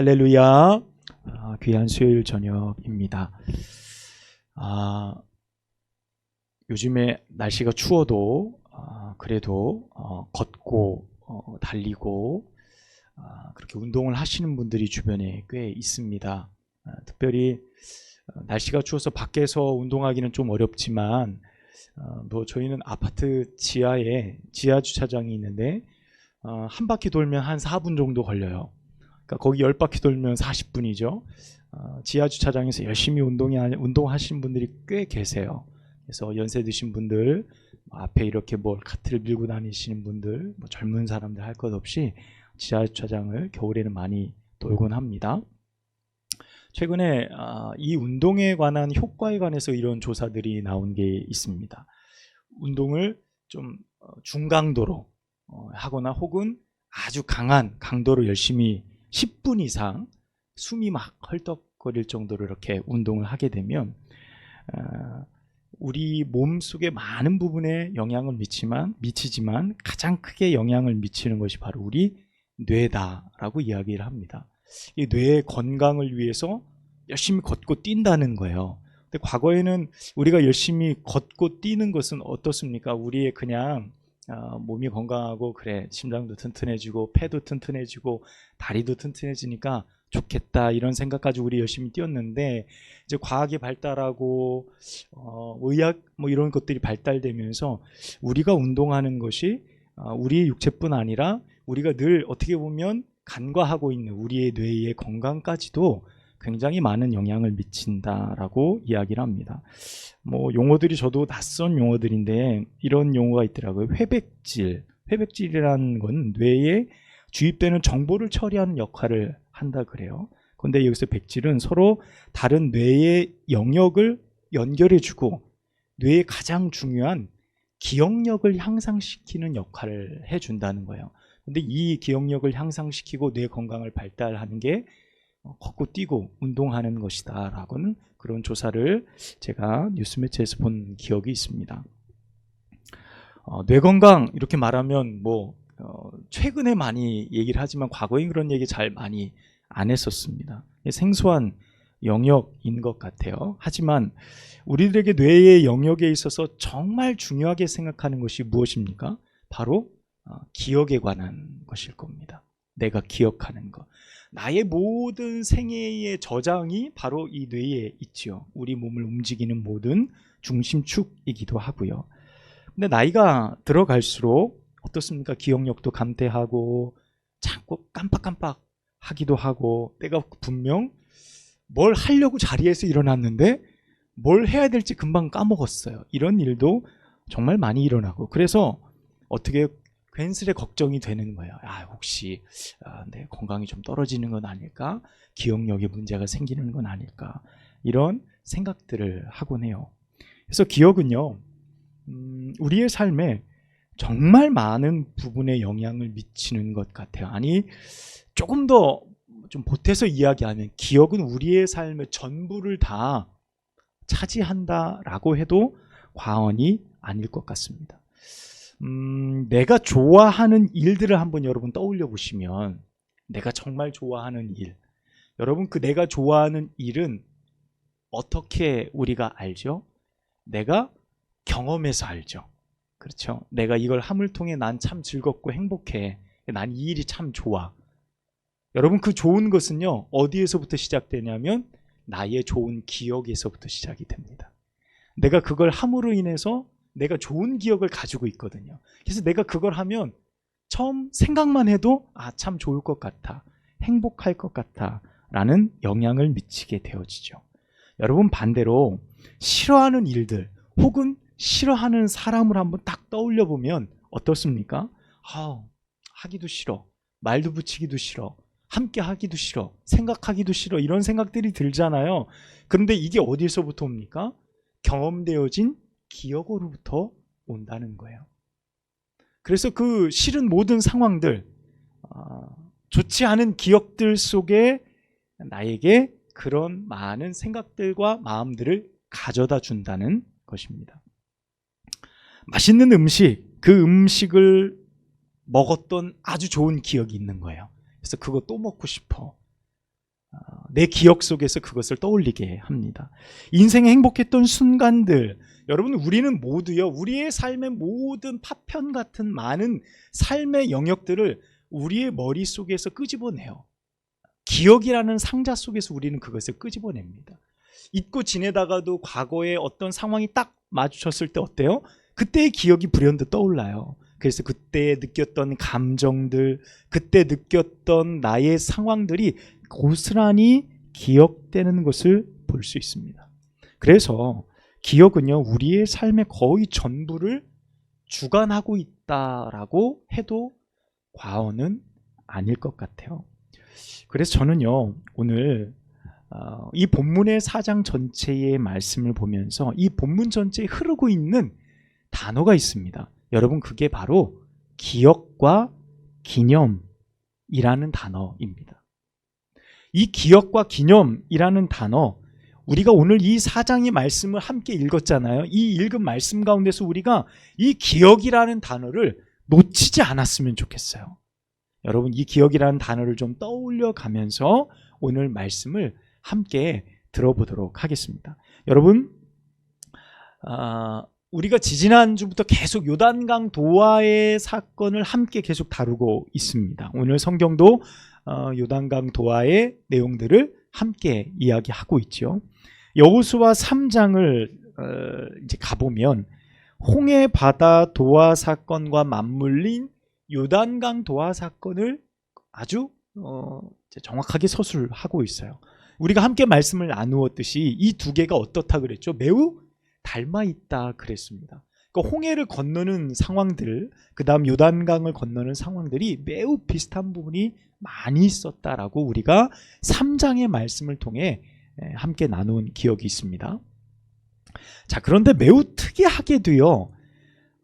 할렐루야. 귀한 수요일 저녁입니다. 요즘에 날씨가 추워도 그래도 걷고 달리고 그렇게 운동을 하시는 분들이 주변에 꽤 있습니다. 특별히 날씨가 추워서 밖에서 운동하기는 좀 어렵지만 저희는 아파트 지하에 지하 주차장이 있는데 한 바퀴 돌면 한 4분 정도 걸려요. 그러니까 거기 10바퀴 돌면 40분이죠. 지하 주차장에서 열심히 운동하시는 분들이 꽤 계세요. 그래서 연세 드신 분들, 앞에 이렇게 카트를 밀고 다니시는 분들, 젊은 사람들 할 것 없이 지하 주차장을 겨울에는 많이 돌곤 합니다. 최근에 이 운동에 관한 효과에 관해서 이런 조사들이 나온 게 있습니다. 운동을 좀 중강도로 하거나 혹은 아주 강한 강도로 열심히 10분 이상 숨이 막 헐떡거릴 정도로 이렇게 운동을 하게 되면 우리 몸속의 많은 부분에 영향을 미치지만 가장 크게 영향을 미치는 것이 바로 우리 뇌다라고 이야기를 합니다. 이 뇌의 건강을 위해서 열심히 걷고 뛴다는 거예요. 근데 과거에는 우리가 열심히 걷고 뛰는 것은 어떻습니까? 우리의 그냥 몸이 건강하고 그래 심장도 튼튼해지고 폐도 튼튼해지고 다리도 튼튼해지니까 좋겠다 이런 생각 가지고 우리 열심히 뛰었는데 이제 과학이 발달하고 의학 이런 것들이 발달되면서 우리가 운동하는 것이 우리의 육체뿐 아니라 우리가 늘 어떻게 보면 간과하고 있는 우리의 뇌의 건강까지도 굉장히 많은 영향을 미친다라고 이야기를 합니다. 용어들이 저도 낯선 용어들인데 이런 용어가 있더라고요. 회백질이라는 건 뇌에 주입되는 정보를 처리하는 역할을 한다 그래요. 그런데 여기서 백질은 서로 다른 뇌의 영역을 연결해주고 뇌의 가장 중요한 기억력을 향상시키는 역할을 해준다는 거예요. 근데 이 기억력을 향상시키고 뇌 건강을 발달하는 게 걷고 뛰고 운동하는 것이다 라고는 그런 조사를 제가 뉴스 매체에서 본 기억이 있습니다. 뇌 건강 이렇게 말하면 최근에 많이 얘기를 하지만 과거에 그런 얘기 잘 많이 안 했었습니다. 생소한 영역인 것 같아요. 하지만 우리들에게 뇌의 영역에 있어서 정말 중요하게 생각하는 것이 무엇입니까? 바로 기억에 관한 것일 겁니다. 내가 기억하는 것. 나의 모든 생애의 저장이 바로 이 뇌에 있지요. 우리 몸을 움직이는 모든 중심축이기도 하고요. 근데 나이가 들어갈수록 어떻습니까? 기억력도 감퇴하고 자꾸 깜빡깜빡 하기도 하고 때가 분명 뭘 하려고 자리에서 일어났는데 뭘 해야 될지 금방 까먹었어요. 이런 일도 정말 많이 일어나고 그래서 어떻게 괜스레 걱정이 되는 거예요. 혹시 내 건강이 좀 떨어지는 건 아닐까? 기억력에 문제가 생기는 건 아닐까? 이런 생각들을 하곤 해요. 그래서 기억은요, 우리의 삶에 정말 많은 부분에 영향을 미치는 것 같아요. 아니, 조금 더 좀 보태서 이야기하면 기억은 우리의 삶의 전부를 다 차지한다라고 해도 과언이 아닐 것 같습니다. 내가 좋아하는 일들을 한번 여러분 떠올려 보시면 내가 정말 좋아하는 일, 여러분 그 내가 좋아하는 일은 어떻게 우리가 알죠? 내가 경험해서 알죠. 그렇죠? 내가 이걸 함을 통해 난 참 즐겁고 행복해. 난 이 일이 참 좋아. 여러분 그 좋은 것은요 어디에서부터 시작되냐면 나의 좋은 기억에서부터 시작이 됩니다. 내가 그걸 함으로 인해서 내가 좋은 기억을 가지고 있거든요. 그래서 내가 그걸 하면 처음 생각만 해도 참 좋을 것 같아, 행복할 것 같아 라는 영향을 미치게 되어지죠. 여러분 반대로 싫어하는 일들 혹은 싫어하는 사람을 한번 딱 떠올려 보면 어떻습니까? 하기도 싫어, 말도 붙이기도 싫어, 함께 하기도 싫어, 생각하기도 싫어 이런 생각들이 들잖아요. 그런데 이게 어디서부터 옵니까? 경험되어진 기억으로부터 온다는 거예요. 그래서 그 싫은 모든 상황들, 좋지 않은 기억들 속에 나에게 그런 많은 생각들과 마음들을 가져다 준다는 것입니다. 맛있는 음식, 그 음식을 먹었던 아주 좋은 기억이 있는 거예요. 그래서 그거 또 먹고 싶어. 내 기억 속에서 그것을 떠올리게 합니다. 인생에 행복했던 순간들, 여러분 우리는 모두요, 우리의 삶의 모든 파편 같은 많은 삶의 영역들을 우리의 머릿속에서 끄집어내요. 기억이라는 상자 속에서 우리는 그것을 끄집어냅니다. 잊고 지내다가도 과거에 어떤 상황이 딱 마주쳤을 때 어때요? 그때의 기억이 불현듯 떠올라요. 그래서 그때 느꼈던 감정들, 그때 느꼈던 나의 상황들이 고스란히 기억되는 것을 볼 수 있습니다. 그래서 기억은요, 우리의 삶의 거의 전부를 주관하고 있다라고 해도 과언은 아닐 것 같아요. 그래서 저는요, 오늘 이 본문의 4장 전체의 말씀을 보면서 이 본문 전체에 흐르고 있는 단어가 있습니다. 여러분, 그게 바로 기억과 기념이라는 단어입니다. 이 기억과 기념이라는 단어, 우리가 오늘 이 4장의 말씀을 함께 읽었잖아요. 이 읽은 말씀 가운데서 우리가 이 기억이라는 단어를 놓치지 않았으면 좋겠어요. 여러분, 이 기억이라는 단어를 좀 떠올려 가면서 오늘 말씀을 함께 들어보도록 하겠습니다. 여러분, 우리가 지지난주부터 계속 요단강 도하의 사건을 함께 계속 다루고 있습니다. 오늘 성경도 요단강 도하의 내용들을 함께 이야기하고 있죠. 여호수아 3장을 이제 가보면 홍해 바다 도하 사건과 맞물린 요단강 도하 사건을 아주 정확하게 서술하고 있어요. 우리가 함께 말씀을 나누었듯이 이 두 개가 어떻다 그랬죠? 매우 닮아 있다 그랬습니다. 그러니까 홍해를 건너는 상황들, 그 다음 요단강을 건너는 상황들이 매우 비슷한 부분이 많이 있었다라고 우리가 3장의 말씀을 통해 함께 나눈 기억이 있습니다. 자, 그런데 매우 특이하게도요,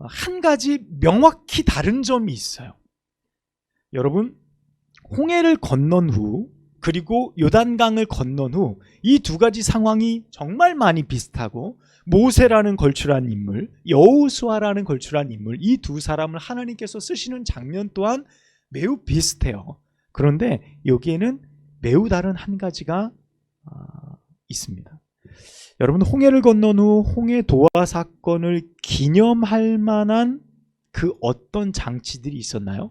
한 가지 명확히 다른 점이 있어요. 여러분, 홍해를 건넌 후 그리고 요단강을 건넌 후 이 두 가지 상황이 정말 많이 비슷하고, 모세라는 걸출한 인물, 여호수아라는 걸출한 인물, 이 두 사람을 하나님께서 쓰시는 장면 또한 매우 비슷해요. 그런데 여기에는 매우 다른 한 가지가 있습니다. 여러분, 홍해를 건넌 후 홍해 도하 사건을 기념할 만한 그 어떤 장치들이 있었나요?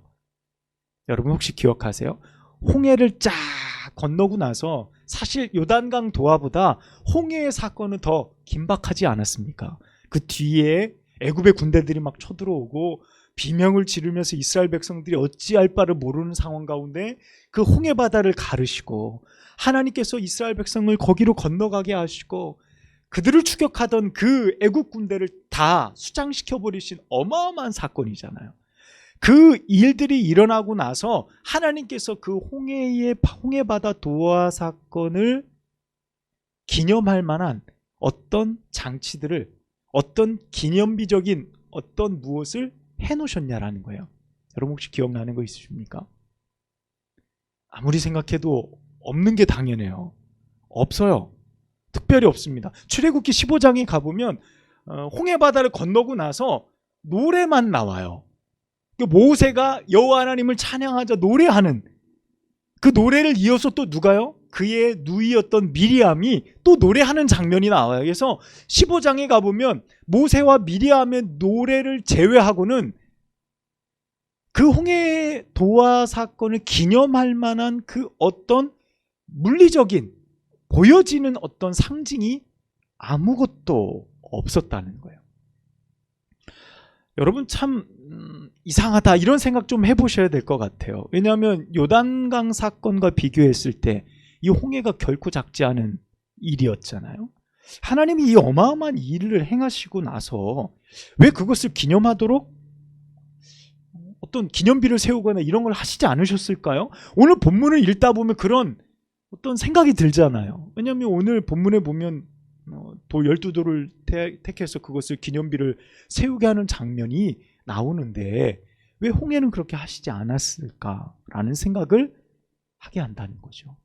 여러분 혹시 기억하세요? 홍해를 쫙 건너고 나서 사실 요단강 도하보다 홍해의 사건은 더 긴박하지 않았습니까? 그 뒤에 애굽의 군대들이 막 쳐들어오고 비명을 지르면서 이스라엘 백성들이 어찌할 바를 모르는 상황 가운데 그 홍해 바다를 가르시고 하나님께서 이스라엘 백성을 거기로 건너가게 하시고 그들을 추격하던 그 애굽 군대를 다 수장시켜 버리신 어마어마한 사건이잖아요. 그 일들이 일어나고 나서 하나님께서 그 홍해 바다 도하 사건을 기념할 만한 어떤 장치들을, 어떤 기념비적인 어떤 무엇을 해놓으셨냐라는 거예요. 여러분 혹시 기억나는 거 있으십니까? 아무리 생각해도 없는 게 당연해요. 없어요. 특별히 없습니다. 출애굽기 15장에 가보면 홍해 바다를 건너고 나서 노래만 나와요. 모세가 여호와 하나님을 찬양하자 노래하는 그 노래를 이어서 또 누가요? 그의 누이였던 미리암이 또 노래하는 장면이 나와요. 그래서 15장에 가보면 모세와 미리암의 노래를 제외하고는 그 홍해 도하 사건을 기념할 만한 그 어떤 물리적인 보여지는 어떤 상징이 아무것도 없었다는 거예요. 여러분 참 이상하다 이런 생각 좀 해보셔야 될 것 같아요. 왜냐하면 요단강 사건과 비교했을 때 이 홍해가 결코 작지 않은 일이었잖아요. 하나님이 이 어마어마한 일을 행하시고 나서 왜 그것을 기념하도록 어떤 기념비를 세우거나 이런 걸 하시지 않으셨을까요? 오늘 본문을 읽다 보면 그런 어떤 생각이 들잖아요. 왜냐하면 오늘 본문에 보면 도 12돌을 택해서 그것을 기념비를 세우게 하는 장면이 나오는데 왜 홍해는 그렇게 하시지 않았을까라는 생각을 하게 한다는 거죠.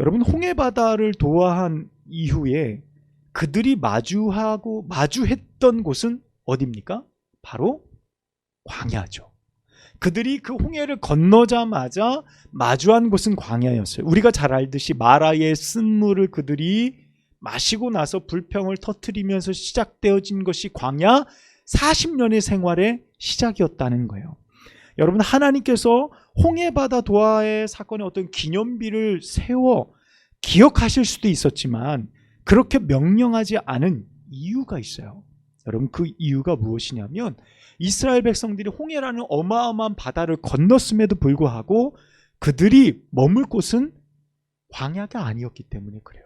여러분, 홍해 바다를 도하한 이후에 그들이 마주했던 곳은 어디입니까? 바로 광야죠. 그들이 그 홍해를 건너자마자 마주한 곳은 광야였어요. 우리가 잘 알듯이 마라의 쓴물을 그들이 마시고 나서 불평을 터뜨리면서 시작되어진 것이 광야 40년의 생활의 시작이었다는 거예요. 여러분, 하나님께서 홍해바다 도하의 사건의 어떤 기념비를 세워 기억하실 수도 있었지만 그렇게 명령하지 않은 이유가 있어요. 여러분, 그 이유가 무엇이냐면 이스라엘 백성들이 홍해라는 어마어마한 바다를 건넜음에도 불구하고 그들이 머물 곳은 광야가 아니었기 때문에 그래요.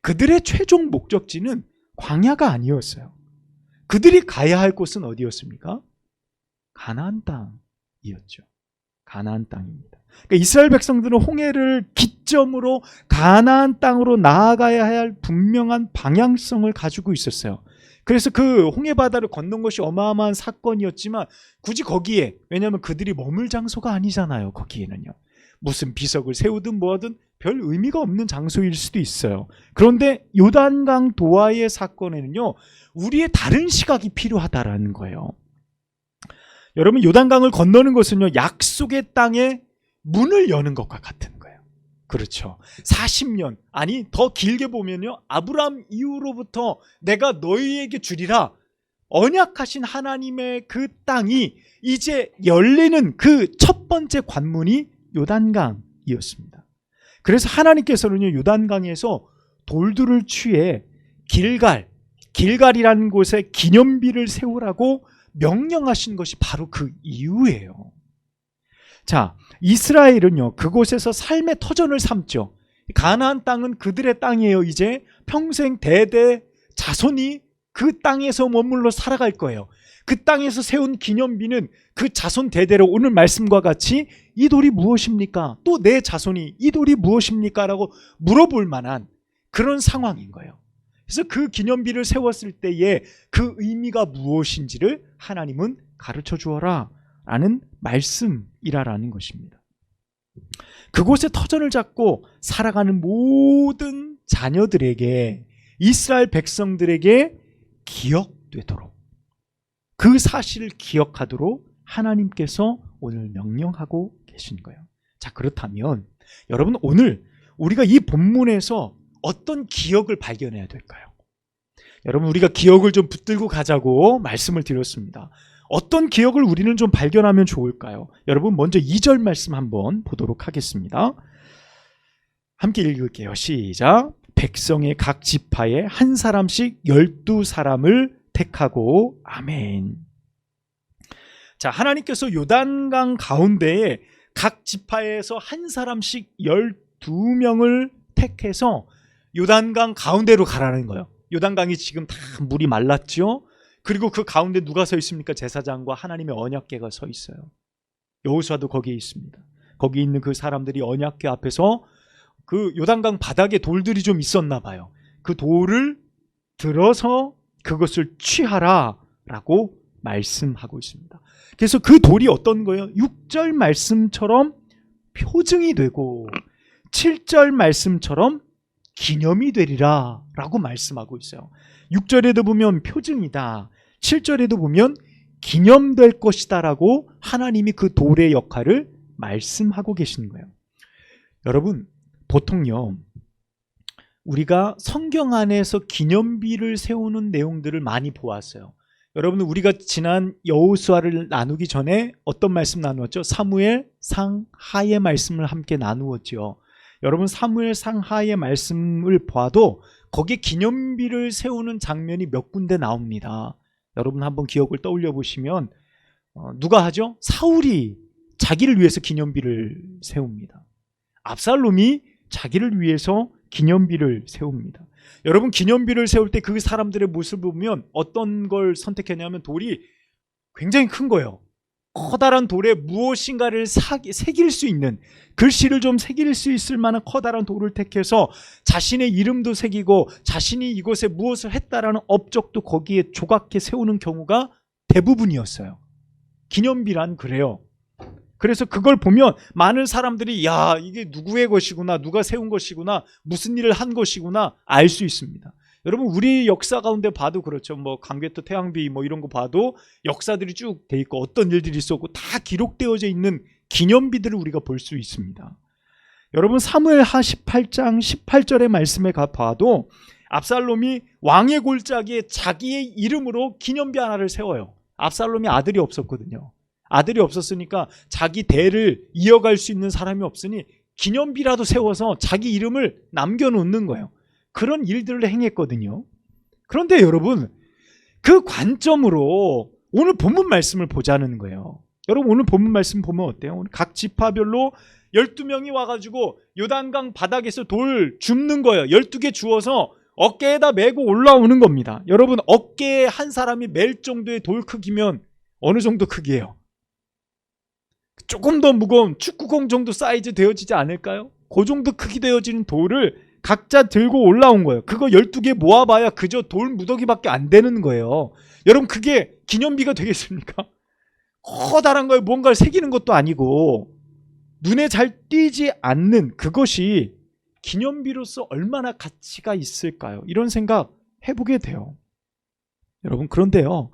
그들의 최종 목적지는 광야가 아니었어요. 그들이 가야 할 곳은 어디였습니까? 가나안 땅이었죠. 가나안 땅입니다. 그러니까 이스라엘 백성들은 홍해를 기점으로 가나안 땅으로 나아가야 할 분명한 방향성을 가지고 있었어요. 그래서 그 홍해 바다를 건넌 것이 어마어마한 사건이었지만 굳이 거기에, 왜냐하면 그들이 머물 장소가 아니잖아요. 거기에는요. 무슨 비석을 세우든 뭐하든 별 의미가 없는 장소일 수도 있어요. 그런데 요단강 도하의 사건에는요, 우리의 다른 시각이 필요하다라는 거예요. 여러분, 요단강을 건너는 것은요, 약속의 땅에 문을 여는 것과 같은 거예요. 그렇죠. 40년, 아니 더 길게 보면요, 아브라함 이후로부터 내가 너희에게 주리라 언약하신 하나님의 그 땅이 이제 열리는 그 첫 번째 관문이 요단강이었습니다. 그래서 하나님께서는요, 요단강에서 돌들을 취해 길갈이라는 곳에 기념비를 세우라고 명령하신 것이 바로 그 이유예요. 자, 이스라엘은요, 그곳에서 삶의 터전을 삼죠. 가나안 땅은 그들의 땅이에요. 이제 평생 대대 자손이 그 땅에서 머물러 살아갈 거예요. 그 땅에서 세운 기념비는 그 자손 대대로 오늘 말씀과 같이 이 돌이 무엇입니까? 또 내 자손이 이 돌이 무엇입니까? 라고 물어볼 만한 그런 상황인 거예요. 그래서 그 기념비를 세웠을 때에 그 의미가 무엇인지를 하나님은 가르쳐 주어라 라는 말씀이라는 것입니다. 그곳에 터전을 잡고 살아가는 모든 자녀들에게, 이스라엘 백성들에게 기억되도록, 그 사실을 기억하도록 하나님께서 오늘 명령하고 계신 거예요. 자, 그렇다면 여러분, 오늘 우리가 이 본문에서 어떤 기억을 발견해야 될까요? 여러분, 우리가 기억을 좀 붙들고 가자고 말씀을 드렸습니다. 어떤 기억을 우리는 좀 발견하면 좋을까요? 여러분, 먼저 2절 말씀 한번 보도록 하겠습니다. 함께 읽을게요. 시작. 백성의 각 지파에 한 사람씩 12사람을 택하고. 아멘. 자, 하나님께서 요단강 가운데에 각 지파에서 한 사람씩 12명을 택해서 요단강 가운데로 가라는 거예요. 요단강이 지금 다 물이 말랐죠. 그리고 그 가운데 누가 서 있습니까? 제사장과 하나님의 언약궤가 서 있어요. 여호수아도 거기에 있습니다. 거기 있는 그 사람들이 언약궤 앞에서 그 요단강 바닥에 돌들이 좀 있었나 봐요. 그 돌을 들어서 그것을 취하라 라고 말씀하고 있습니다. 그래서 그 돌이 어떤 거예요? 6절 말씀처럼 표징이 되고 7절 말씀처럼 기념이 되리라 라고 말씀하고 있어요. 6절에도 보면 표징이다, 7절에도 보면 기념될 것이다 라고 하나님이 그 돌의 역할을 말씀하고 계시는 거예요. 여러분, 보통요, 우리가 성경 안에서 기념비를 세우는 내용들을 많이 보았어요. 여러분, 우리가 지난 여호수아를 나누기 전에 어떤 말씀 나누었죠? 사무엘 상하의 말씀을 함께 나누었죠. 여러분, 사무엘 상하의 말씀을 봐도 거기에 기념비를 세우는 장면이 몇 군데 나옵니다. 여러분, 한번 기억을 떠올려 보시면 누가 하죠? 사울이 자기를 위해서 기념비를 세웁니다. 압살롬이 자기를 위해서 기념비를 세웁니다. 여러분, 기념비를 세울 때 그 사람들의 모습을 보면 어떤 걸 선택했냐면 돌이 굉장히 큰 거예요. 커다란 돌에 무엇인가를 새길 수 있는, 글씨를 좀 새길 수 있을 만한 커다란 돌을 택해서 자신의 이름도 새기고 자신이 이곳에 무엇을 했다라는 업적도 거기에 조각해 세우는 경우가 대부분이었어요. 기념비란 그래요. 그래서 그걸 보면 많은 사람들이 야, 이게 누구의 것이구나, 누가 세운 것이구나, 무슨 일을 한 것이구나 알 수 있습니다. 여러분 우리 역사 가운데 봐도 그렇죠. 뭐 강개토 태양비 뭐 이런 거 봐도 역사들이 쭉 돼 있고 어떤 일들이 있었고 다 기록되어져 있는 기념비들을 우리가 볼 수 있습니다. 여러분 사무엘하 18장 18절의 말씀에 봐도 압살롬이 왕의 골짜기에 자기의 이름으로 기념비 하나를 세워요. 압살롬이 아들이 없었거든요. 아들이 없었으니까 자기 대를 이어갈 수 있는 사람이 없으니 기념비라도 세워서 자기 이름을 남겨놓는 거예요. 그런 일들을 행했거든요. 그런데 여러분 그 관점으로 오늘 본문 말씀을 보자는 거예요. 여러분 오늘 본문 말씀 보면 어때요? 오늘 각 지파별로 12명이 와가지고 요단강 바닥에서 돌 줍는 거예요. 12개 주워서 어깨에다 메고 올라오는 겁니다. 여러분 어깨에 한 사람이 맬 정도의 돌 크기면 어느 정도 크기예요? 조금 더 무거운 축구공 정도 사이즈 되어지지 않을까요? 그 정도 크기 되어지는 돌을 각자 들고 올라온 거예요. 그거 12개 모아봐야 그저 돌 무더기밖에 안 되는 거예요. 여러분 그게 기념비가 되겠습니까? 커다란 거에 뭔가를 새기는 것도 아니고 눈에 잘 띄지 않는 그것이 기념비로서 얼마나 가치가 있을까요? 이런 생각 해보게 돼요. 여러분 그런데요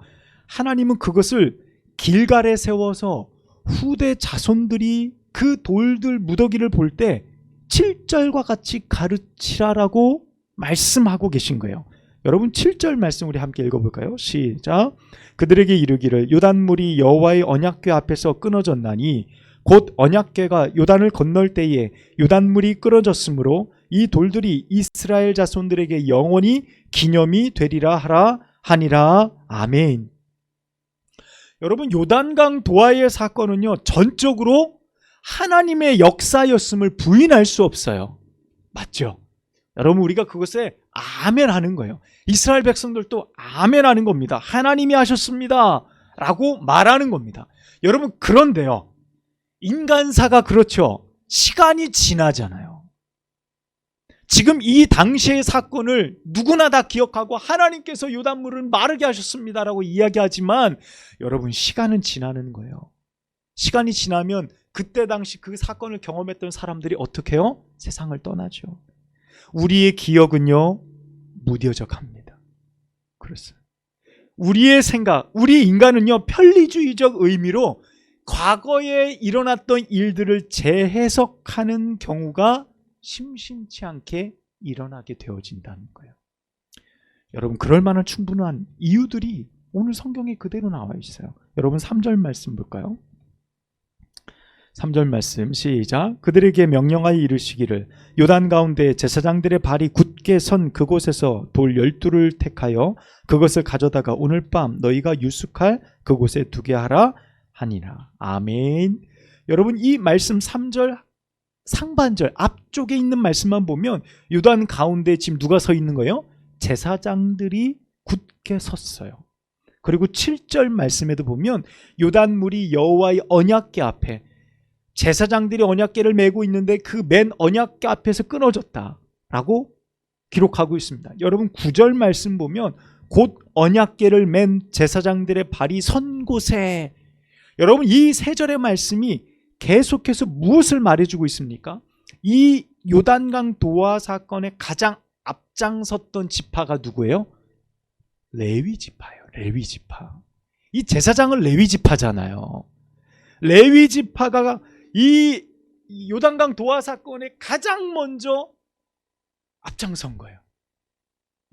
하나님은 그것을 길갈에 세워서 후대 자손들이 그 돌들 무더기를 볼 때 7절과 같이 가르치라라고 말씀하고 계신 거예요. 여러분 7절 말씀 우리 함께 읽어볼까요? 시작. 그들에게 이르기를 요단물이 여호와의 언약궤 앞에서 끊어졌나니 곧 언약궤가 요단을 건널 때에 요단물이 끊어졌으므로 이 돌들이 이스라엘 자손들에게 영원히 기념이 되리라 하라 하니라. 아멘. 여러분 요단강 도하의 사건은요 전적으로 하나님의 역사였음을 부인할 수 없어요. 맞죠? 여러분 우리가 그것에 아멘 하는 거예요. 이스라엘 백성들도 아멘 하는 겁니다. 하나님이 하셨습니다 라고 말하는 겁니다. 여러분 그런데요 인간사가 그렇죠. 시간이 지나잖아요. 지금 이 당시의 사건을 누구나 다 기억하고 하나님께서 요단물을 마르게 하셨습니다라고 이야기하지만 여러분 시간은 지나는 거예요. 시간이 지나면 그때 당시 그 사건을 경험했던 사람들이 어떻게 해요? 세상을 떠나죠. 우리의 기억은요 무뎌져 갑니다. 그렇습니다. 우리의 생각, 우리 인간은요 편리주의적 의미로 과거에 일어났던 일들을 재해석하는 경우가 심심치 않게 일어나게 되어진다는 거예요. 여러분 그럴 만한 충분한 이유들이 오늘 성경에 그대로 나와 있어요. 여러분 3절 말씀 볼까요? 3절 말씀 시작. 그들에게 명령하여 이르시기를 요단 가운데 제사장들의 발이 굳게 선 그곳에서 돌 12를 택하여 그것을 가져다가 오늘 밤 너희가 유숙할 그곳에 두게 하라 하니라. 아멘. 여러분 이 말씀 3절 상반절 앞쪽에 있는 말씀만 보면 요단 가운데 지금 누가 서 있는 거예요? 제사장들이 굳게 섰어요. 그리고 7절 말씀에도 보면 요단물이 여호와의 언약궤 앞에 제사장들이 언약궤를 메고 있는데 그 맨 언약궤 앞에서 끊어졌다라고 기록하고 있습니다. 여러분 9절 말씀 보면 곧 언약궤를 맨 제사장들의 발이 선 곳에 여러분 이 세 절의 말씀이 계속해서 무엇을 말해주고 있습니까? 이 요단강 도하 사건에 가장 앞장섰던 지파가 누구예요? 레위 지파예요. 레위 지파. 이 제사장은 레위 지파잖아요. 레위 지파가 이 요단강 도하 사건에 가장 먼저 앞장선 거예요.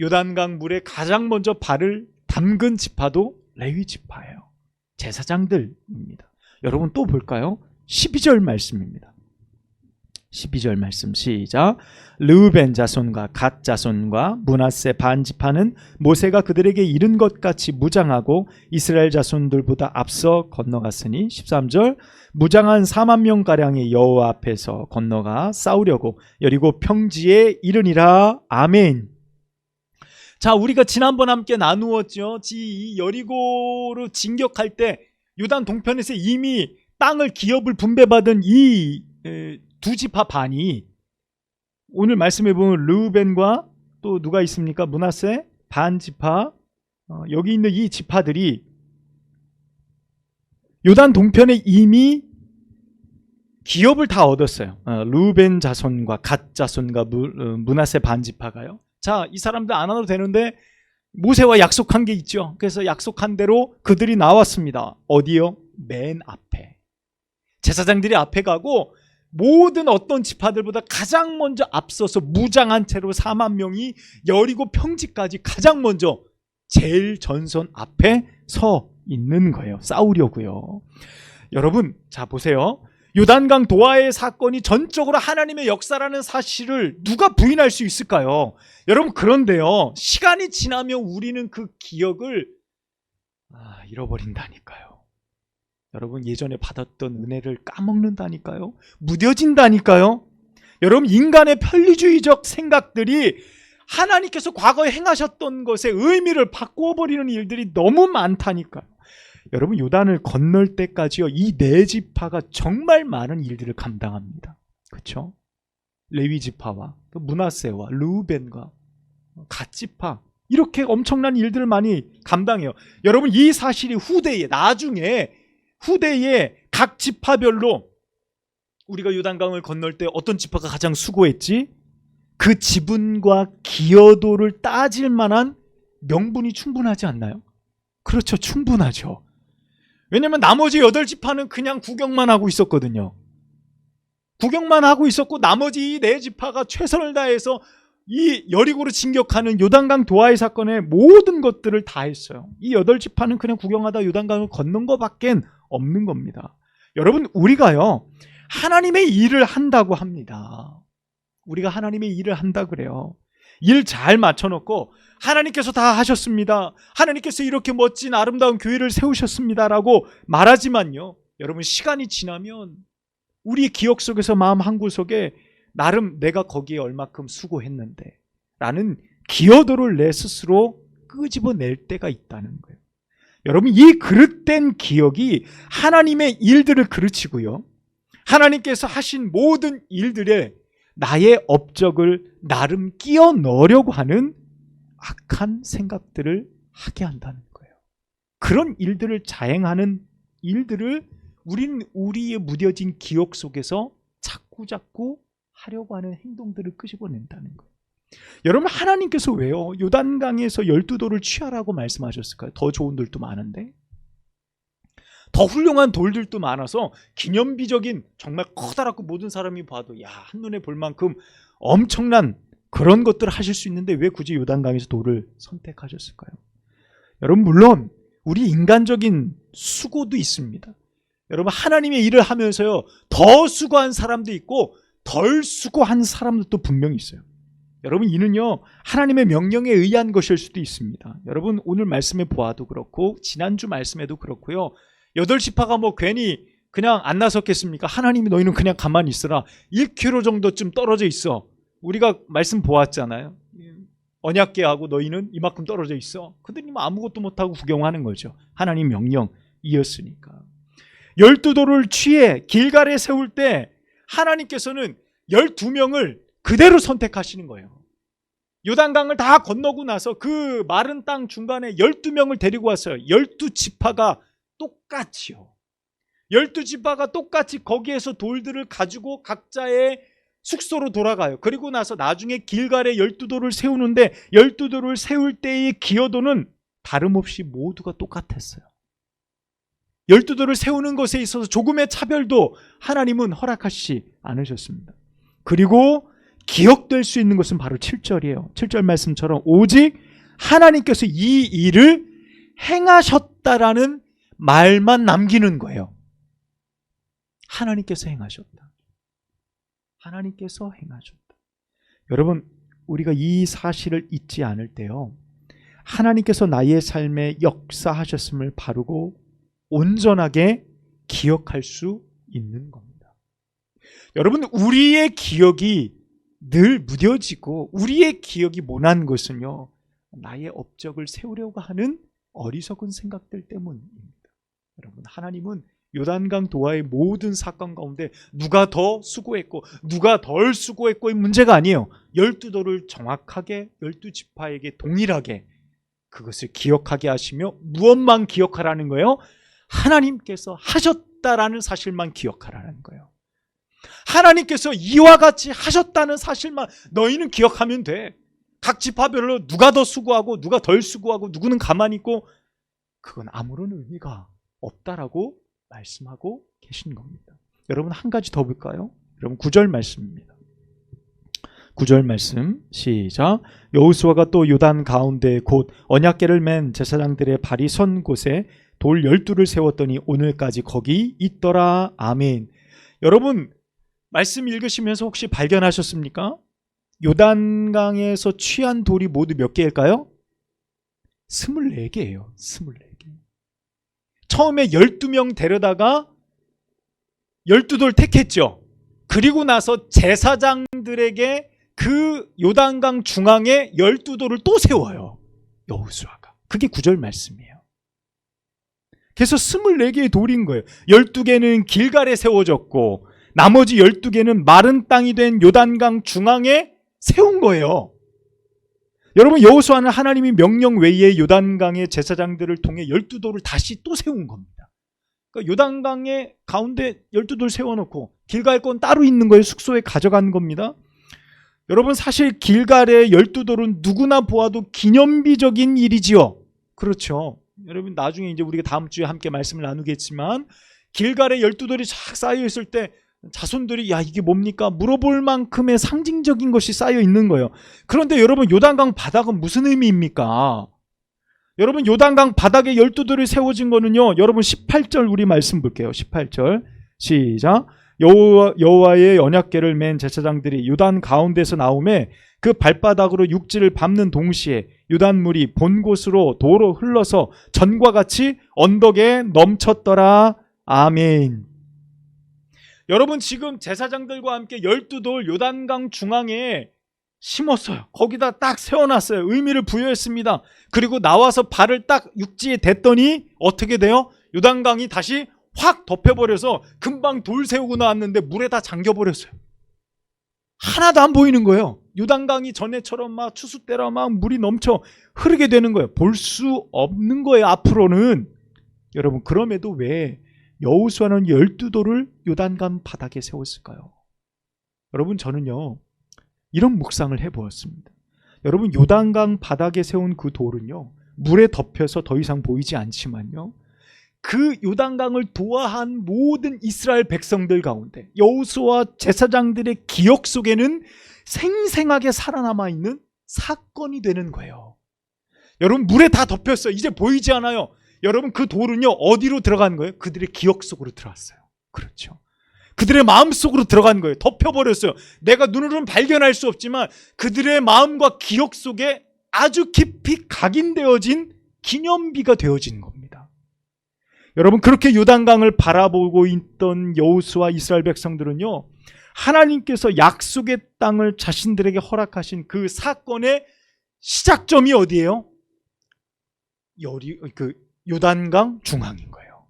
요단강 물에 가장 먼저 발을 담근 지파도 레위 지파예요. 제사장들입니다. 여러분 또 볼까요? 12절 말씀입니다. 12절 말씀 시작. 르우벤 자손과 갓 자손과 므낫세 반 지파는 모세가 그들에게 이른 것 같이 무장하고 이스라엘 자손들보다 앞서 건너갔으니 13절 무장한 4만 명가량의 여호와 앞에서 건너가 싸우려고 여리고 평지에 이르니라. 아멘. 자, 우리가 지난번 함께 나누었죠. 이 여리고로 진격할 때 요단 동편에서 이미 땅을 기업을 분배받은 이 두 지파 반이 오늘 말씀해 보면 르우벤과 또 누가 있습니까? 므낫세 반 지파 여기 있는 이 지파들이 요단 동편에 이미 기업을 다 얻었어요. 르우벤 자손과 갓 자손과 므낫세 반 지파가요. 자, 이 사람들 안 와도 되는데 모세와 약속한 게 있죠. 그래서 약속한 대로 그들이 나왔습니다. 어디요? 맨 앞에. 제사장들이 앞에 가고 모든 어떤 지파들보다 가장 먼저 앞서서 무장한 채로 4만 명이 여리고 평지까지 가장 먼저 제일 전선 앞에 서 있는 거예요. 싸우려고요. 여러분, 자 보세요. 요단강 도하의 사건이 전적으로 하나님의 역사라는 사실을 누가 부인할 수 있을까요? 여러분, 그런데요, 시간이 지나면 우리는 그 기억을 잃어버린다니까요. 여러분, 예전에 받았던 은혜를 까먹는다니까요. 무뎌진다니까요. 여러분, 인간의 편리주의적 생각들이 하나님께서 과거에 행하셨던 것의 의미를 바꾸어버리는 일들이 너무 많다니까요. 여러분, 요단을 건널 때까지요, 이 네 지파가 정말 많은 일들을 감당합니다. 그렇죠? 레위 지파와 므낫세와 르우벤과 갓 지파, 이렇게 엄청난 일들을 많이 감당해요. 여러분, 이 사실이 후대에, 나중에 후대에 각 지파별로 우리가 요단강을 건널 때 어떤 지파가 가장 수고했지? 그 지분과 기여도를 따질 만한 명분이 충분하지 않나요? 그렇죠, 충분하죠. 왜냐하면 나머지 8지파는 그냥 구경만 하고 있었거든요. 구경만 하고 있었고, 나머지 이 4지파가 최선을 다해서 이 여리고를 진격하는 요단강 도하의 사건의 모든 것들을 다 했어요. 이 8지파는 그냥 구경하다 요단강을 건넌 것밖에 없는 겁니다. 여러분, 우리가요, 하나님의 일을 한다고 합니다. 우리가 하나님의 일을 한다 그래요. 일 잘 맞춰놓고 하나님께서 다 하셨습니다, 하나님께서 이렇게 멋진 아름다운 교회를 세우셨습니다라고 말하지만요, 여러분, 시간이 지나면 우리 기억 속에서 마음 한구석에 나름 내가 거기에 얼마큼 수고했는데 라는 기여도를 내 스스로 끄집어낼 때가 있다는 거예요. 여러분, 이 그릇된 기억이 하나님의 일들을 그르치고요, 하나님께서 하신 모든 일들에 나의 업적을 나름 끼워 넣으려고 하는 악한 생각들을 하게 한다는 거예요. 그런 일들을 자행하는 일들을 우리는 우리의 무뎌진 기억 속에서 자꾸 하려고 하는 행동들을 끄집어낸다는 거예요. 여러분, 하나님께서 왜요 요단강에서 12돌을 취하라고 말씀하셨을까요? 더 좋은 돌도 많은데, 더 훌륭한 돌들도 많아서 기념비적인, 정말 커다랗고 모든 사람이 봐도 한눈에 볼 만큼 엄청난 그런 것들을 하실 수 있는데 왜 굳이 요단강에서 돌을 선택하셨을까요? 여러분, 물론 우리 인간적인 수고도 있습니다. 여러분, 하나님의 일을 하면서요, 더 수고한 사람도 있고 덜 수고한 사람도 분명히 있어요. 여러분, 이는요, 하나님의 명령에 의한 것일 수도 있습니다. 여러분, 오늘 말씀에 보아도 그렇고 지난주 말씀에도 그렇고요, 8지파가 괜히 그냥 안 나섰겠습니까? 하나님이 너희는 그냥 가만히 있어라, 1km 정도쯤 떨어져 있어. 우리가 말씀 보았잖아요. 언약궤하고 너희는 이만큼 떨어져 있어. 그들이 아무것도 못하고 구경하는 거죠. 하나님 명령이었으니까. 12돌을 취해 길갈에 세울 때 하나님께서는 12명을 그대로 선택하시는 거예요. 요단강을 다 건너고 나서 그 마른 땅 중간에 12명을 데리고 왔어요. 12지파가 똑같이요. 12지파가 똑같이 거기에서 돌들을 가지고 각자의 숙소로 돌아가요. 그리고 나서 나중에 길갈에 12돌을 세우는데 12돌을 세울 때의 기여도는 다름없이 모두가 똑같았어요. 12돌을 세우는 것에 있어서 조금의 차별도 하나님은 허락하시지 않으셨습니다. 그리고 기억될 수 있는 것은 바로 7절이에요. 7절 말씀처럼 오직 하나님께서 이 일을 행하셨다라는 말만 남기는 거예요. 하나님께서 행하셨다. 하나님께서 행하셨다. 여러분, 우리가 이 사실을 잊지 않을 때요, 하나님께서 나의 삶에 역사하셨음을 바르고 온전하게 기억할 수 있는 겁니다. 여러분, 우리의 기억이 늘 무뎌지고 우리의 기억이 모난 것은요, 나의 업적을 세우려고 하는 어리석은 생각들 때문입니다. 여러분, 하나님은 요단강 도하의 모든 사건 가운데 누가 더 수고했고 누가 덜 수고했고의 문제가 아니에요. 12돌을 정확하게 12지파에게 동일하게 그것을 기억하게 하시며 무엇만 기억하라는 거예요? 하나님께서 하셨다라는 사실만 기억하라는 거예요. 하나님께서 이와 같이 하셨다는 사실만 너희는 기억하면 돼. 각 지파별로 누가 더 수고하고 누가 덜 수고하고 누구는 가만히 있고, 그건 아무런 의미가 없다라고 말씀하고 계신 겁니다. 여러분, 한 가지 더 볼까요? 여러분, 9절 말씀입니다. 9절 말씀 시작. 여호수아가 또 요단 가운데 곧 언약궤를 맨 제사장들의 발이 선 곳에 돌 12를 세웠더니 오늘까지 거기 있더라. 아멘. 여러분, 말씀 읽으시면서 혹시 발견하셨습니까? 요단강에서 취한 돌이 모두 몇 개일까요? 24개예요. 24개. 처음에 12명 데려다가 12돌 택했죠. 그리고 나서 제사장들에게 그 요단강 중앙에 12돌을 또 세워요. 여호수아가. 그게 9절 말씀이에요. 그래서 24개의 돌인 거예요. 12개는 길갈에 세워졌고 나머지 12개는 마른 땅이 된 요단강 중앙에 세운 거예요. 여러분, 여호수아는 하나님이 명령 외에 요단강의 제사장들을 통해 12돌을 다시 또 세운 겁니다. 그러니까 요단강의 가운데 12돌 세워놓고 길갈 건 따로 있는 거예요. 숙소에 가져간 겁니다. 여러분, 사실 길갈의 12돌은 누구나 보아도 기념비적인 일이지요. 그렇죠. 여러분, 나중에 이제 우리가 다음 주에 함께 말씀을 나누겠지만 길갈에 12돌이 쫙 쌓여 있을 때 자손들이 야, 이게 뭡니까? 물어볼 만큼의 상징적인 것이 쌓여 있는 거예요. 그런데 여러분, 요단강 바닥은 무슨 의미입니까? 여러분, 요단강 바닥에 12돌이 세워진 거는요, 여러분 18절 우리 말씀 볼게요. 18절 시작. 여호와의 언약궤를 맨 제사장들이 요단 가운데서 나오매 그 발바닥으로 육지를 밟는 동시에 요단물이 본 곳으로 도로 흘러서 전과 같이 언덕에 넘쳤더라. 아멘. 여러분, 지금 제사장들과 함께 12돌 요단강 중앙에 심었어요. 거기다 딱 세워놨어요. 의미를 부여했습니다. 그리고 나와서 발을 딱 육지에 댔더니 어떻게 돼요? 요단강이 다시 확 덮여버려서 금방 돌 세우고 나왔는데 물에 다 잠겨버렸어요. 하나도 안 보이는 거예요. 요단강이 전에처럼 막 추수 때라 막 물이 넘쳐 흐르게 되는 거예요. 볼 수 없는 거예요, 앞으로는. 여러분, 그럼에도 왜 여호수아는 12돌을 요단강 바닥에 세웠을까요? 여러분, 저는요, 이런 묵상을 해보았습니다. 여러분, 요단강 바닥에 세운 그 돌은요, 물에 덮여서 더 이상 보이지 않지만요, 그 요단강을 도하한 모든 이스라엘 백성들 가운데 여호수아 제사장들의 기억 속에는 생생하게 살아남아 있는 사건이 되는 거예요. 여러분, 물에 다 덮였어요. 이제 보이지 않아요. 여러분, 그 돌은요, 어디로 들어간 거예요? 그들의 기억 속으로 들어왔어요. 그렇죠. 그들의 마음 속으로 들어간 거예요. 덮여버렸어요. 내가 눈으로는 발견할 수 없지만 그들의 마음과 기억 속에 아주 깊이 각인되어진 기념비가 되어진 겁니다. 여러분, 그렇게 요단강을 바라보고 있던 여호수아 이스라엘 백성들은요, 하나님께서 약속의 땅을 자신들에게 허락하신 그 사건의 시작점이 어디예요? 요단강 중앙인 거예요.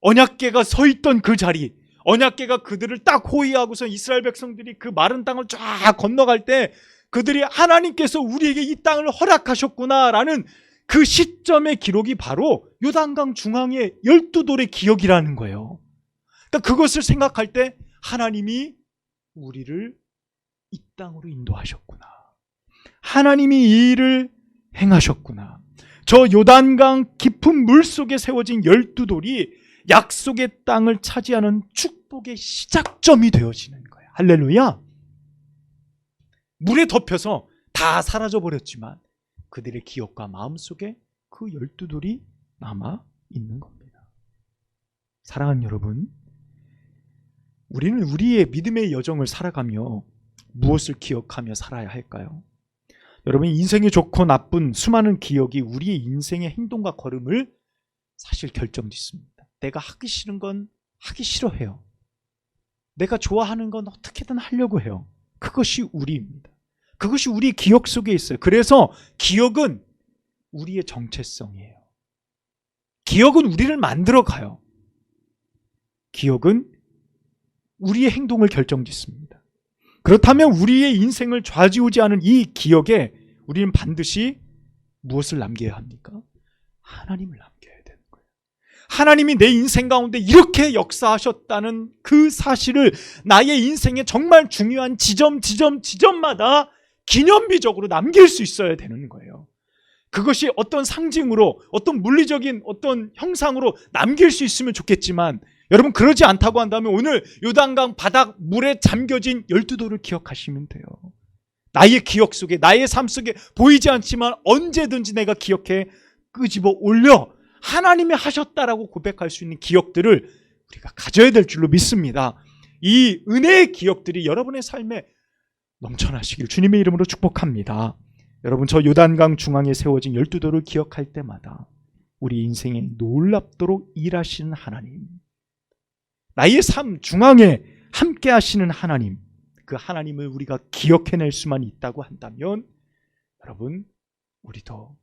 언약궤가 서 있던 그 자리, 언약궤가 그들을 딱 호위하고서 이스라엘 백성들이 그 마른 땅을 쫙 건너갈 때 그들이 하나님께서 우리에게 이 땅을 허락하셨구나라는 그 시점의 기록이 바로 요단강 중앙의 12돌의 기억이라는 거예요. 그러니까 그것을 생각할 때 하나님이 우리를 이 땅으로 인도하셨구나. 하나님이 이 일을 행하셨구나. 저 요단강 깊은 물 속에 세워진 12돌이 약속의 땅을 차지하는 축복의 시작점이 되어지는 거예요. 할렐루야. 물에 덮여서 다 사라져버렸지만 그들의 기억과 마음속에 그 12돌이 남아 있는 겁니다. 사랑하는 여러분, 우리는 우리의 믿음의 여정을 살아가며 무엇을 기억하며 살아야 할까요? 여러분, 인생이 좋고 나쁜 수많은 기억이 우리의 인생의 행동과 걸음을 사실 결정짓습니다. 내가 하기 싫은 건 하기 싫어해요. 내가 좋아하는 건 어떻게든 하려고 해요. 그것이 우리입니다. 그것이 우리 기억 속에 있어요. 그래서 기억은 우리의 정체성이에요. 기억은 우리를 만들어 가요. 기억은 우리의 행동을 결정짓습니다. 그렇다면 우리의 인생을 좌지우지하는 이 기억에 우리는 반드시 무엇을 남겨야 합니까? 하나님을 남겨야 되는 거예요. 하나님이 내 인생 가운데 이렇게 역사하셨다는 그 사실을 나의 인생의 정말 중요한 지점마다 기념비적으로 남길 수 있어야 되는 거예요. 그것이 어떤 상징으로, 어떤 물리적인 어떤 형상으로 남길 수 있으면 좋겠지만, 여러분 그러지 않다고 한다면 오늘 요단강 바닥 물에 잠겨진 12돌을 기억하시면 돼요. 나의 기억 속에, 나의 삶 속에 보이지 않지만 언제든지 내가 기억해 끄집어 올려 하나님이 하셨다라고 고백할 수 있는 기억들을 우리가 가져야 될 줄로 믿습니다. 이 은혜의 기억들이 여러분의 삶에 넘쳐나시길 주님의 이름으로 축복합니다. 여러분, 저 요단강 중앙에 세워진 12돌을 기억할 때마다 우리 인생에 놀랍도록 일하시는 하나님, 나의 삶 중앙에 함께 하시는 하나님, 그 하나님을 우리가 기억해낼 수만 있다고 한다면 여러분, 우리도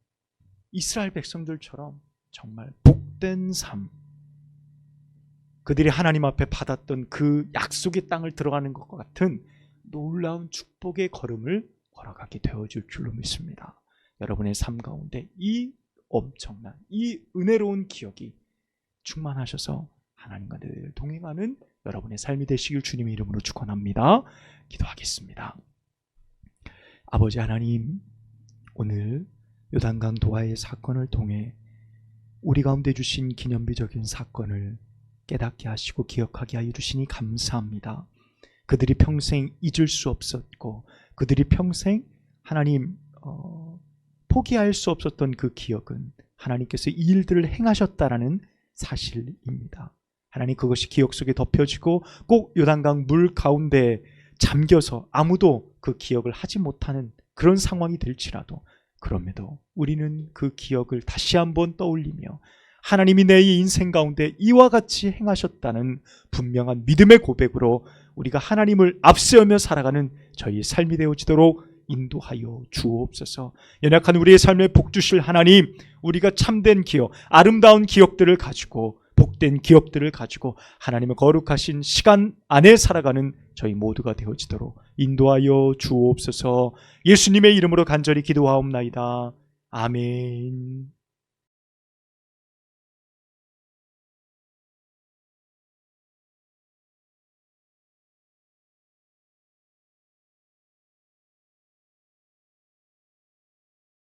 이스라엘 백성들처럼 정말 복된 삶, 그들이 하나님 앞에 받았던 그 약속의 땅을 들어가는 것과 같은 놀라운 축복의 걸음을 걸어가게 되어줄 줄로 믿습니다. 여러분의 삶 가운데 이 엄청난, 이 은혜로운 기억이 충만하셔서 하나님과 늘 동행하는 여러분의 삶이 되시길 주님의 이름으로 축원합니다. 기도하겠습니다. 아버지 하나님, 오늘 요단강 도하의 사건을 통해 우리 가운데 주신 기념비적인 사건을 깨닫게 하시고 기억하게 하여 주시니 감사합니다. 그들이 평생 잊을 수 없었고 그들이 평생 하나님 포기할 수 없었던 그 기억은 하나님께서 이 일들을 행하셨다라는 사실입니다. 하나님, 그것이 기억 속에 덮여지고 꼭 요단강 물 가운데 잠겨서 아무도 그 기억을 하지 못하는 그런 상황이 될지라도, 그럼에도 우리는 그 기억을 다시 한번 떠올리며 하나님이 내 인생 가운데 이와 같이 행하셨다는 분명한 믿음의 고백으로 우리가 하나님을 앞세우며 살아가는 저희 삶이 되어지도록 인도하여 주옵소서. 연약한 우리의 삶에 복 주실 하나님, 우리가 참된 기억, 아름다운 기억들을 가지고, 복된 기억들을 가지고 하나님의 거룩하신 시간 안에 살아가는 저희 모두가 되어지도록 인도하여 주옵소서. 예수님의 이름으로 간절히 기도하옵나이다. 아멘.